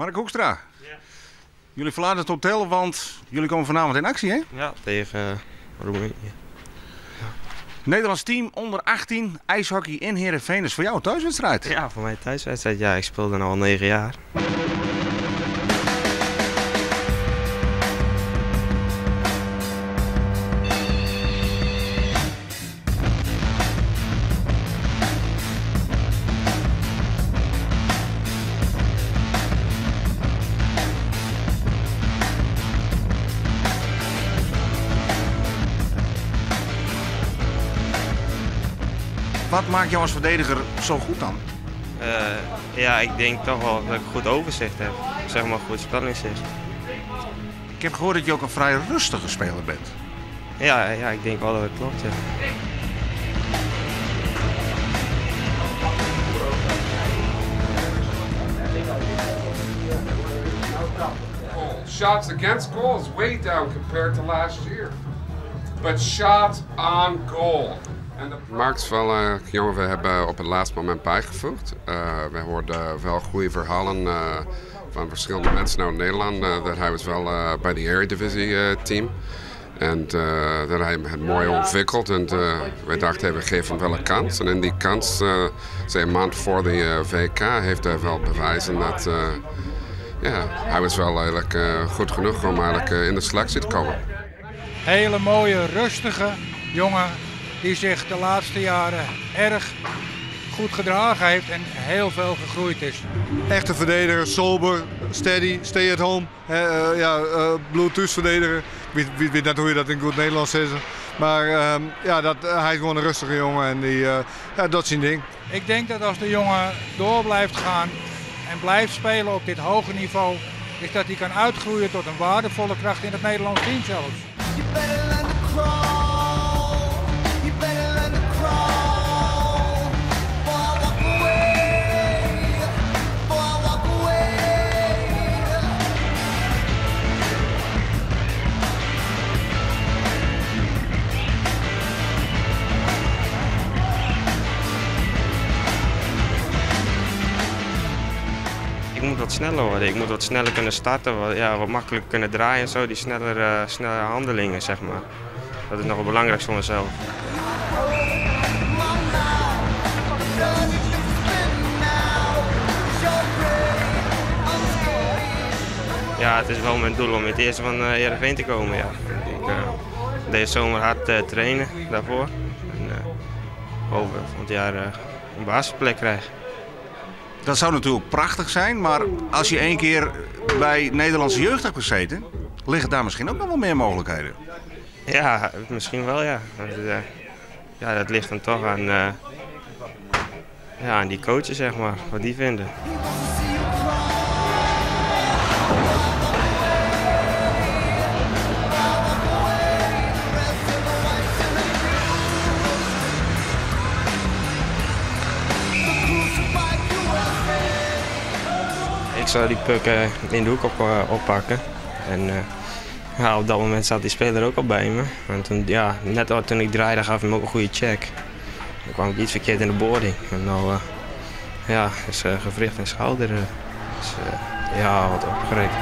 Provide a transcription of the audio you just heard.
Mark Hoekstra, Ja. jullie verlaten het hotel, want jullie komen vanavond in actie, hè? Ja, tegen Roemenië. Nederlands team onder 18, ijshockey in Heerenveen. Is voor jou een thuiswedstrijd. Ja, voor mij thuiswedstrijd. Ja, ik speelde al 9 jaar. Wat maakt jou als verdediger zo goed dan? Ja, ik denk toch wel dat ik goed overzicht heb. Zeg maar goed spellingszicht. Ik heb gehoord dat je ook een vrij rustige speler bent. Ja, ik denk wel dat het klopt. Ja. Shots against goal is way down compared to last year. But shots on goal. Mark is wel een jongen, we hebben op het laatste moment bijgevoegd. We hoorden wel goede verhalen van verschillende mensen uit Nederland. Dat hij was wel bij de Eredivisie team. En dat hij het mooi ontwikkeld. En wij dachten, we geven hem wel een kans. En in die kans, een maand voor de WK, heeft hij wel bewijzen dat hij was wel eigenlijk goed genoeg om eigenlijk in de selectie te komen. Hele mooie, rustige jongen die zich de laatste jaren erg goed gedragen heeft en heel veel gegroeid is. Echte verdediger, sober, steady, stay at home. Bluetooth verdediger. Ik weet net hoe je dat in goed Nederlands zegt. Maar hij is gewoon een rustige jongen en dat is zijn ding. Ik denk dat als de jongen door blijft gaan en blijft spelen op dit hoge niveau, is dat hij kan uitgroeien tot een waardevolle kracht in het Nederlands team zelfs. Ik moet wat sneller worden. Ik moet wat sneller kunnen starten, wat makkelijker kunnen draaien en zo. Die snellere handelingen, zeg maar. Dat is nog wel belangrijk voor mezelf. Ja, het is wel mijn doel om in het eerste van Heerenveen te komen. Ja. Ik deze zomer hard trainen daarvoor. En hoop volgend jaar een basisplek krijgen. Dat zou natuurlijk prachtig zijn, maar als je één keer bij Nederlandse jeugd hebt gezeten, liggen daar misschien ook nog wel meer mogelijkheden. Ja, misschien wel ja. Dat ligt dan toch aan die coaches, zeg maar, wat die vinden. Ik zou die puck in de hoek oppakken. En op dat moment zat die speler ook al bij me. En toen, net toen ik draaide gaf hij me ook een goede check. Dan kwam ik iets verkeerd in de boarding. En nou is gewricht en schouder wat opgerekt.